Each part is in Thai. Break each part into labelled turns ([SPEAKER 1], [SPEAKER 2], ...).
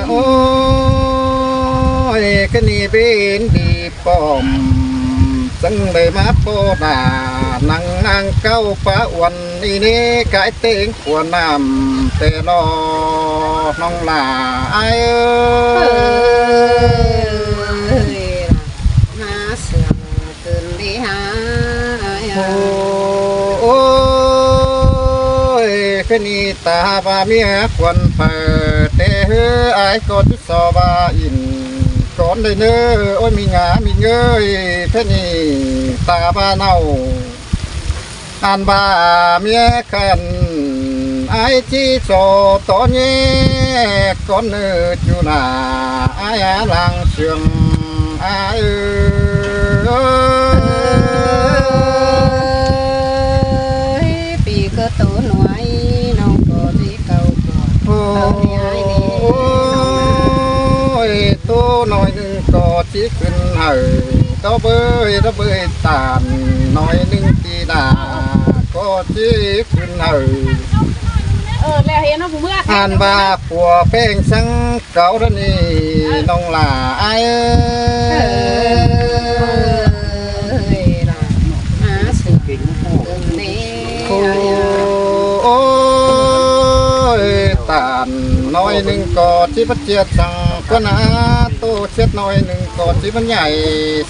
[SPEAKER 1] โอ้ยก็นี่เป็นดีป้อมสังได้มาโปดานังเก้าฟ้าวันนี้นี่กายเต็งขวน้ำแต่รอน้องลาเอ้
[SPEAKER 2] ยหาเสื่อมเกินดีหา
[SPEAKER 1] โอ้ยแค่นี้ตาบาเมียควรเปิดแต่เฮ้อไอ้กดสอบาอินก่อนได้เน้อโอ้ยมีงามีเงยแค่นี้ตาบาเนาอันบาเมียกันไอ้ที่โซตอนนี้ก่อนเนื้อจูนาไอ้หลังเชื่องไอ้
[SPEAKER 2] ปีก็ตัวหน่วยน้องก็ที่เก่าตัวนี่ไอ้นี่
[SPEAKER 1] ตัวน้อยนึงก็ที่ขึ้นเห่ตัวเบยตามน้อยนึงตีดาก็ที่ขึ้นเห่
[SPEAKER 2] แล้วเห็นเนาะผู้เมื่อ
[SPEAKER 1] อ่านบาผัวแป้งสังเก่าดนี่น้องหลาไอ้
[SPEAKER 2] หาสิ่งเกินนี้
[SPEAKER 1] โอ้ยตามน้อยนึงก็ที่ประเจียดสั่งกว่านาโตเช็ดน้อยนึงก็ที่มันใหญ่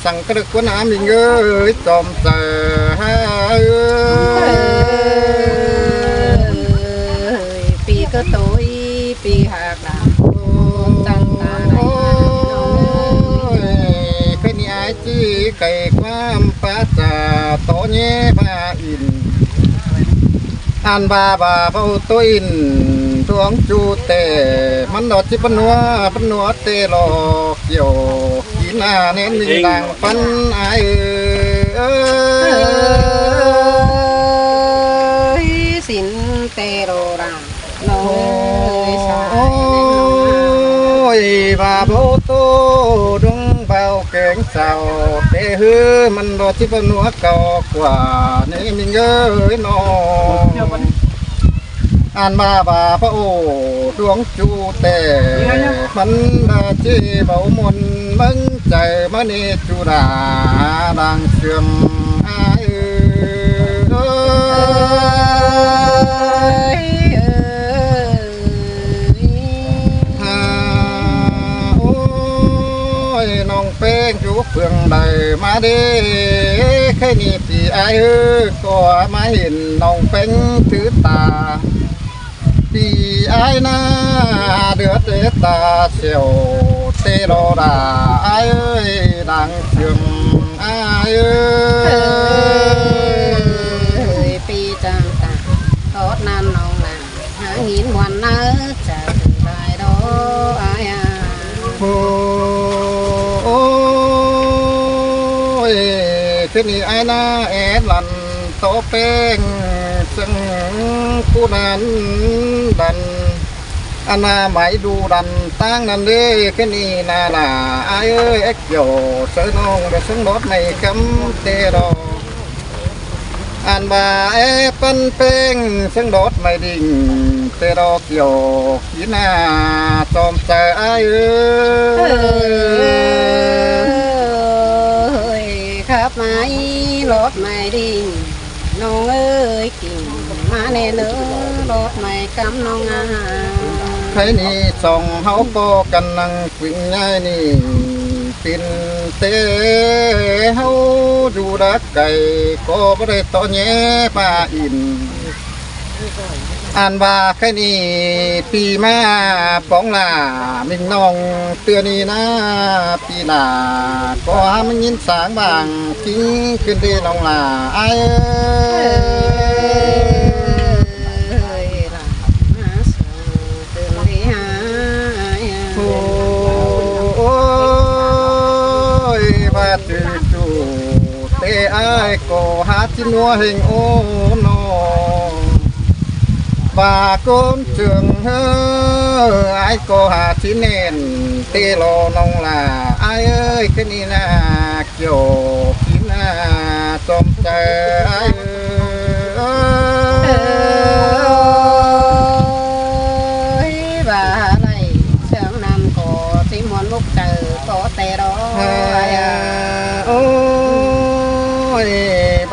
[SPEAKER 1] สั่งกระดึกกว่านามีเงยจอมเจอ
[SPEAKER 2] ปีก็โตยปีหักดาจังตาไหน
[SPEAKER 1] เคยนี่ไอ้จี้ไก่ความป้าจ่าโตเย่บาอินอันบาเฝ้าตัวอินดวงจูเตมันดอดที่ปนัวเตรอเกี่ยวกินหน้าเน้นมีดังปันไอ
[SPEAKER 2] สินเตโรราน้อยส
[SPEAKER 1] ายบาโบโตดงเบาแกงเจ้าเตหือมันดอดที่ปนัวเก่ากว่านี่มีเงยนออันมาบาพระโอดวงจูแต่มันได้จีเบามนมึงใจมันนี่จูดาดังเชื่อมไอ้โอ้ยน้องเป้งจูเพื่องใดมาดีแค่นี้พี่ไอ้ก็มาเห็นน้องเป้งถือตาปีไอ้หน้าเดือดเตตาเสียวเตโรดาไอ้ดังเชื่อมไอ้
[SPEAKER 2] ปีจังตาทอดนานน้องน่ะหาหินวันน่ะจะถึงได้ดอไอ้
[SPEAKER 1] โอ้ยคือนี่ไอ้หน้าแอดลันโตเป้งซึ่งผู้นั้นดันอนาหมายดูดันตั้งนั่นเด้แค่นี้นาล่ะไอ้เอ็กโยเสือน้องได้ซึ่งรถในกำเตรออันบาปันเป้งซึ่งรถไม่ดิ่งเตรอเกี่ยวขีหน้าจอมใจไอ้
[SPEAKER 2] ครับไม้รถไม่ดิ่งน้องเอ้ยกิ่งมาแน่เนื้อรถไม่กำน้องอา
[SPEAKER 1] ใครนี่ส่องเฮาโปกันนั่งวิ่งง่ายนี่ปินเตเฮาดูดักไก่ก็บ่ได้ต่อแย่ป้าอินอ่านว่าใครนี่ปีมาป้องล่ามิงน้องเตือนี่นะปีหน้าก็หามันยินสางบางทิ้งขึ้นได้น้องล่ะไอ้จูเตไอ้ก็หาที่นัวเฮงโอ้นอบาก้นเจืองเฮ้ไอ้ก็หาที่เน่นเตโลน้องล่ะไอ้เอ้ยแค่นี้นะเกี่ยวกินนะจอมใจไอ้
[SPEAKER 2] บา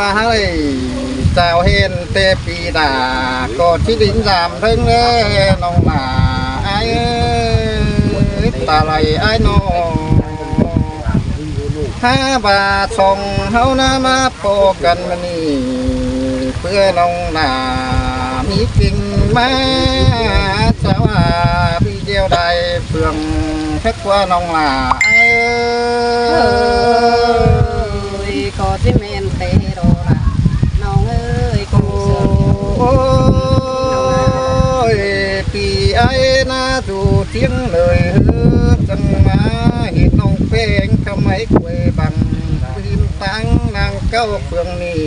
[SPEAKER 1] มาให้เจ้าเห็นเตปีดาก็ที่ดินสามถึงน้องหลาไอ้ตาไหลไอ้น้อง5 บาทส่งเฮานะมาโปกันมานี่เพื่อน้องหลามีกิ่งมาเจ้าพี่เดียวใดเพื่องแค่กว่าน้องหลา
[SPEAKER 2] ก็สิแม่นเตโรล่ะน้องเอ้ยคงเสือ
[SPEAKER 1] โอ้ยปีไอ้น่าดูเสียงเลยจังมาเห็นน้องเพลงทำไมควยบังพื้นตั้งนางเก้าเฟืองนี่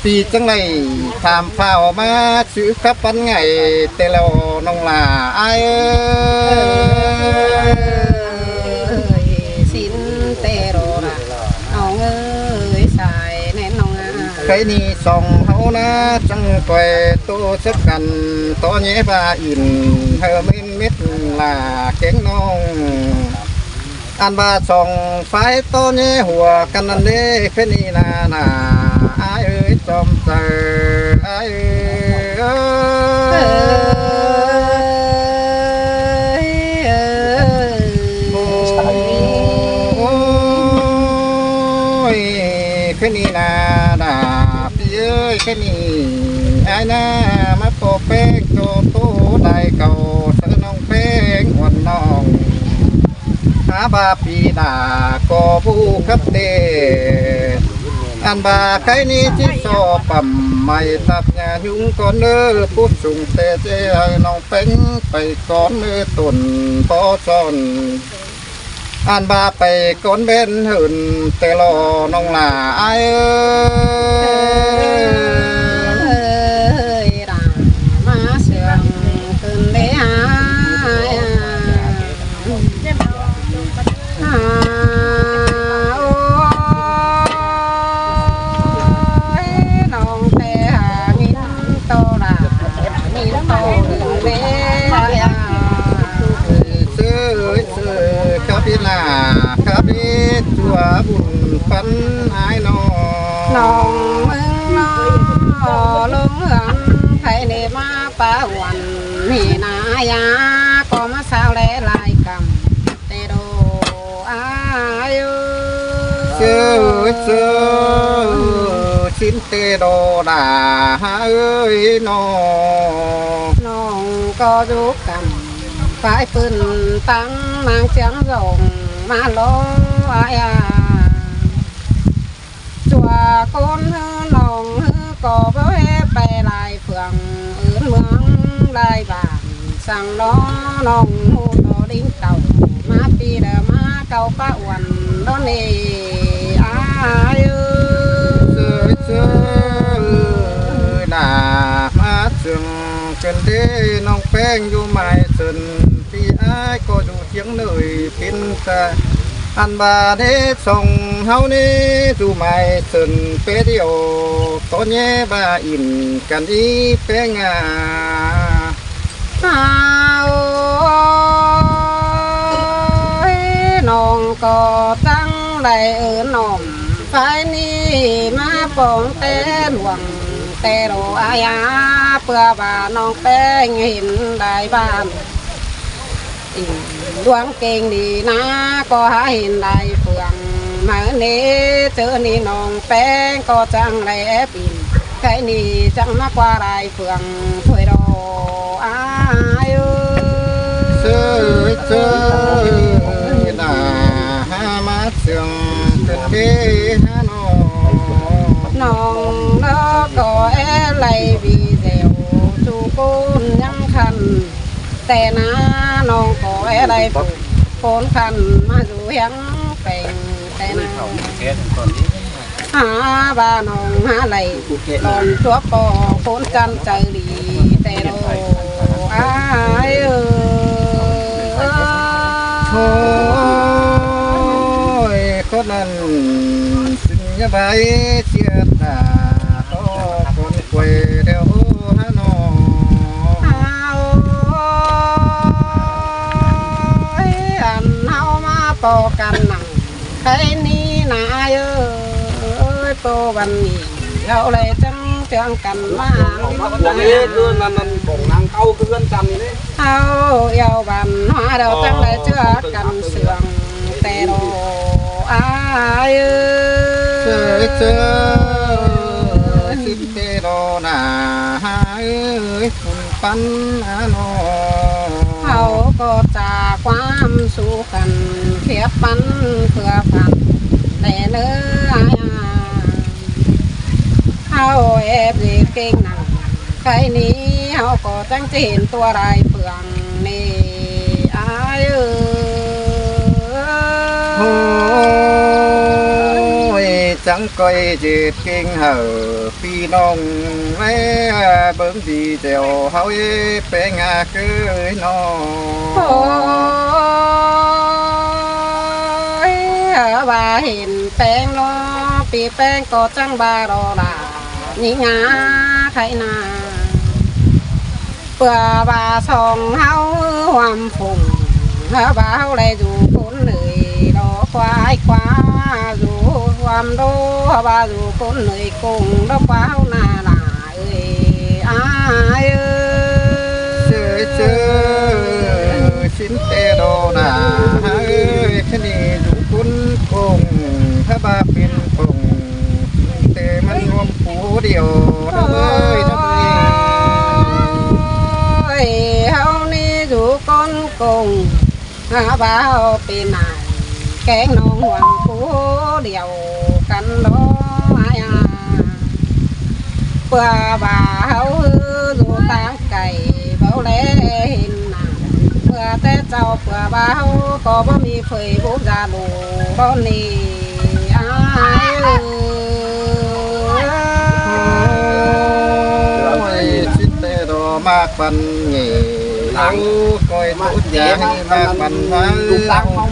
[SPEAKER 1] ปีจังไหนถามเฝ้ามาซื้อขับปันไงแต่แล้วน้องลาไอ้
[SPEAKER 2] สินเตโรล่ะน้องเอ้ยสายแน่น้อง
[SPEAKER 1] ใครนี่ส่องเฮานะจังก่อยโตสักกันตอแย่บาอินเฮอเม็ดลาแข็งน้องอันบาส่องไฟตอแย่หัวกันนั่นเด้แค่นี้นาอ้ายเอ้ยจอมเจออ้ายแค่นี้นาพี่เอ้ยแค่นี้ไอ้นามาโปเป้งโตโตได้เก่าเธอน้องเป้งอ่อนน้องบาปีดาก็ผู้ขับเตอันบาใครนี้ที่สอปั่มไม่ตับยายุ่งก่อนเนื้อพูดสูงเตเจให้น้องเป็นไปก่อนเนื้อตุนพอซ่อนอันบาไปก่อนเบนหื่นแต่รอน้องหลาไอ้
[SPEAKER 2] มาเสียงขึ้นได้
[SPEAKER 1] พี่ลาครับพี่จัวบุญฟันหายน้
[SPEAKER 2] องมึงน้อลงเหือนไผเนมาป่าวันนี่นายาก็มาสาวแลลายกำเตโดอายุ
[SPEAKER 1] เชื่อชินเตโดดาเอ้ยน้
[SPEAKER 2] องก็ยุกกำไฟปืนตั้งนางเจียงส่งมาโลอาจัวคนน้องก็ไปไปลายเฟืองอื่นเมืองลายบ้านสั่งล้อน้องหูต่อดิ้งเต่ามาปีเดิมมาเก่าป้าอ้วนโดนนี่อายุ
[SPEAKER 1] เชื่อมาจึงเป็นเด้น้องแป้งอยู่หมายสนพี่อ้ายก็อยู่เทียงเลยเป็นตาอันบาเดส่งเฮานี่อยู่หมายสนเปเดียวตอนแย่บาอินกันอีแป้ง
[SPEAKER 2] น้องก็ตั้งได้น้องไฟนี่มาปองแต่หลวงแต่โรอายาเพื่อบ้านน้องแป้งเห็นได้บ้านดวงเก่งดีนะก็หาเห็นได้เฟืองมาเนี้เจอนี่น้องแป้งก็จังได้ปิ่นใครนี่จังมากกว่าได้เฟืองถวยโรอายุ
[SPEAKER 1] เชื่อนาหามาเสียงเป็นเด้ฮะ
[SPEAKER 2] น้องแล้วก็ไหลบีเซลจูปูนยังคันแต่น้าน้องก็ไหลโคนคันมาดูยังเป็นแต่น้าหาบ้านน้องหาไหลตอนตัวปอโคนกันใจดีแต่โลอ้าย
[SPEAKER 1] โอ้ยคนนั้นสิญญาใบเสียตาโตคนควยเดียวฮะน้อง
[SPEAKER 2] อันเฮามาปอกันหนังใครนี่นายโป วันนี้เราเลยจังเตือนกันมา
[SPEAKER 3] วันนี้คือนั่นของนางเข้าคือกันจำนี่เด้
[SPEAKER 2] เฮาเยาวันหาเราจังเลยเชื่อกันเสื่องแต่โนอาย
[SPEAKER 1] เจอสิเตโรนาหายคุณปันอาโน
[SPEAKER 2] เฮาก็จากความสู้กันเทียบปันเพื่อพันแต่เนื้อเฮาแอบดีเก่งหนังใครนี้เฮาก็จังจะเห็นตัวรายเปลืองนี่อาย
[SPEAKER 1] โอ้ยจังก้อยเจ็ดเก่งเหอพี่น้องแม่เบิ่งดีเดียวเฮาเป็นงาเกยน้อง
[SPEAKER 2] โอ้ยว่าเห็นแป้งล้อปีแป้งก็จังบารอลานี่งาไทยนาเปื่อบ่าสองเฮาความฝุ่งเฮาบ่าเฮาได้อยู่คนเลยรอควายควาอยู่ความโดเฮาบ่าอยู่คนเลยกงรอควาเฮานาลาเอ้ยอาย
[SPEAKER 1] เจอสินเตโรนาเอ้ยชนีอยู่คนกงเฮาบ่าเป็นกงแต่มันรวมผู้เดียวเอ้ย
[SPEAKER 2] เฮานี่อยู่คนกงหาบ่าวเป็นนายแกงน้องหวังผู้เดียวกันล้อเพื่อบ่าวอยู่ตางไก่เบาแลเห็นหน้าเพื่อแต่เจ้าเพื่อบ่าวก็บ่มีเผยบุกจาดูบ่นี่อาย
[SPEAKER 1] สิเตโรมากปันเงเอาก้อยตุดยาให้มากปันว่า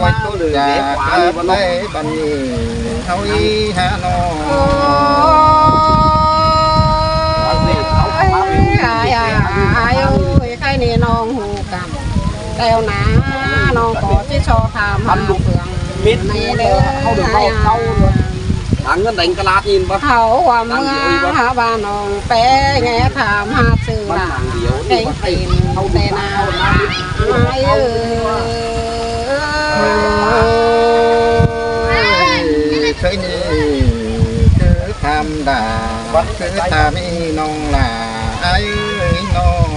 [SPEAKER 1] ก้อยตุดยาได้ปันนี้เฮาอีหาน้อง
[SPEAKER 2] ใครนี่น้องหูกันแล้วนะน้องก็ที่ชอถามหาเฟือง
[SPEAKER 3] มิดนี่เด้อเฮาเด้อเฮาหาเงินแต่งกะลาดยินบ่
[SPEAKER 2] เฮาว่าเมื่อหาบ้านน้องแป้แงถามหาชื่อล่ะแกงตีนแต่นาอ้าย
[SPEAKER 1] เคยนี่คือธรรมดาคือตามีน้องล่ะอ้ายน้อง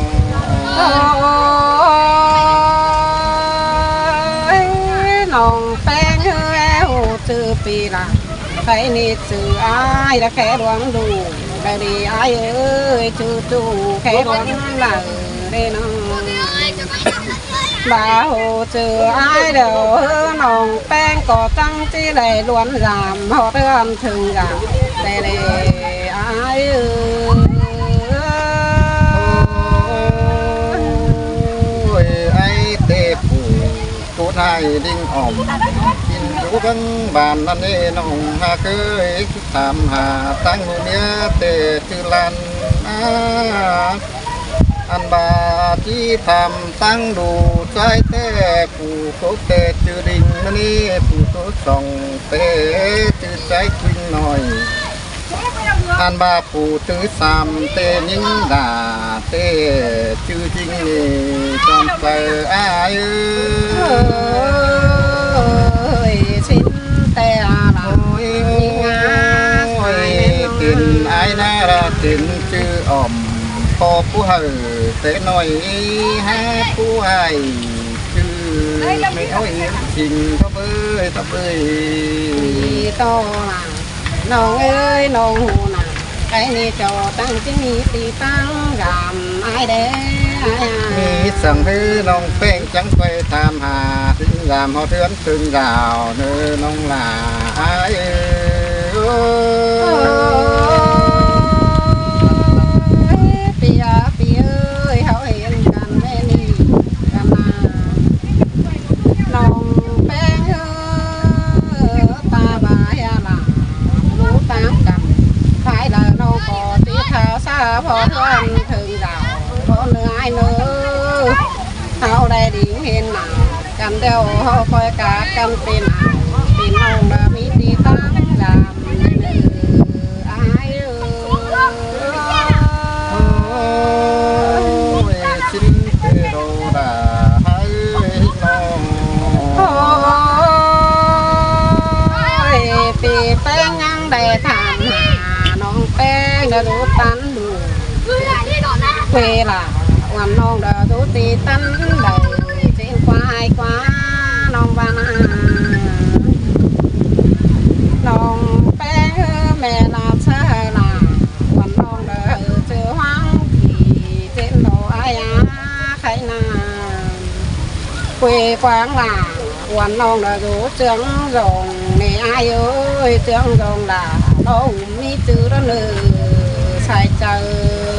[SPEAKER 2] น้องแป้งแล้วชื่อปีละใครนี่ชื่ออ้ายละแค่ดวงดูได้ดีอ้ายเอ้ยชื่อจูแค่ดวงละเด้น้องบ่าวชื่ออ้ายเด้อน้องแป้งก็จังที่ได้ล้วนยามฮอดเรือนถึงยามได้เลยอ้าย
[SPEAKER 1] ผู้นายดิ้งอ่อมกินรู้เบิ่งบ้านนั่นเด้น้องหาเคยถามหาตั้งหูเมียเตชื่อลันอันบาที่ทำตั้งดูใจแต่ผู้โคเตชื่อดิ้งมันนี่ผู้โตส่องเตชื่อใจกินหน่อยอันบาผู้ถือสามเตยิ่งด่าเตชื่อจริงนี่จอมเจออ้าย
[SPEAKER 2] สินแต่อะไรงา
[SPEAKER 1] กินไอ้น่ารักกินชื่ออ่อมพอผู้เฮอเตหน่อยหาผู้ไอ้ชื่อไม่เอาเองจริงทับเอ้ย
[SPEAKER 2] โตล่ะน้องเอ้ยน้องหูน่ะใครนี่จอตั้งที่มีตีตั้งยามไอ้เด้
[SPEAKER 1] มีสั่งให้น้องเป้งจังไปตามหาถึงยามเฮาเทือนถึงดาวเด้อน้องหลาอ้าย
[SPEAKER 2] ปีเอ้ยเฮาเห็นกันแม่นี่กันมาน้องแป้งตาบายล่ะรู้ตามกันขายละน้องก็ตีขาวซาพอเทือนถึงดาวพอเนื้อไอ้เนื้อเฮาได้ดิ่งเห็นหนังกันเดียวเฮาคอยกากันเป็นน้องละมีตีตั้งยาม đã rút tán đủ quê là hoàn non đã rút tì tán đầy trên qua hai quá non ba na non bé mẹ làm sao là hoàn non đã chưa hoang thì trên đồ ai khai na quê quán là hoàn non đã rút trứng rồng nè ai ơi trứng rồng là đâu mi chữ đó nữa sai chờ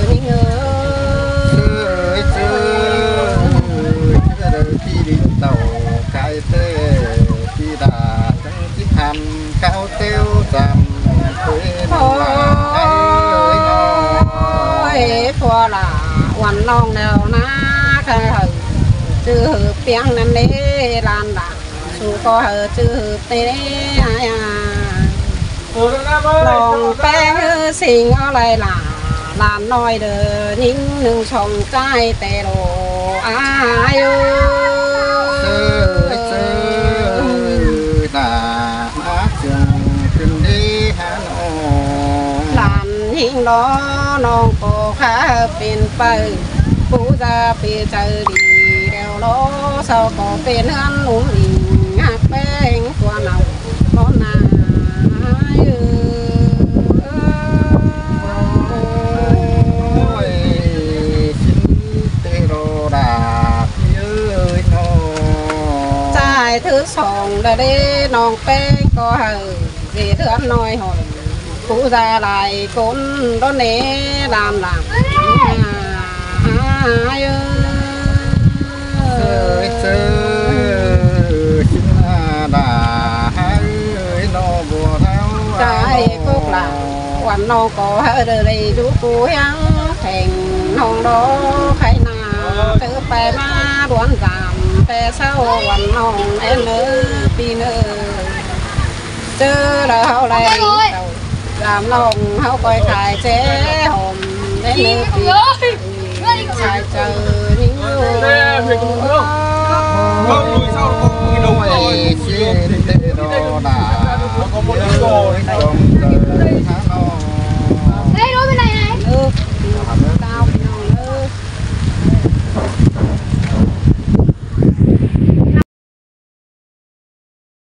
[SPEAKER 2] những
[SPEAKER 1] ơi khi đi tàu cái tê khi đã chẳng chiếc hàm cao tiêu giảm quê là
[SPEAKER 2] ơi phò là hoàn non nào na khai hở chữ hợp tiếng năm đấy làm đã su có hở chữ hợp tê ai lòng bé sinh ở lại là làm nói được những nương sông trái tè đồ ai ơi
[SPEAKER 1] là má trường trường đi hà nội
[SPEAKER 2] làm những đó non cổ khá bên bờ phú ra phía trời đi đeo ló sau có bên hắn uống đình hát bên qua nào món nào thứ sòng là đi non bên có hờ gì thứ ăn nói hỏi phụ ra lại cốn đó nè làm ai ơi trái cúc là quanh non có hờ đây chú cô hắn thành non đó khai nào thứ phải ma đoán giảmแต่เศร้าวันน้องเอ็นเนอปีเนอเจอแล้วเขาไรรามน้องเขาคอยขายเจ๊หอมเอ็นเนอปีชายเจอนิ่ง
[SPEAKER 1] Hãy subscribe cho kênh Ghiền Mì Gõ để không bỏ lỡ những video hấp dẫn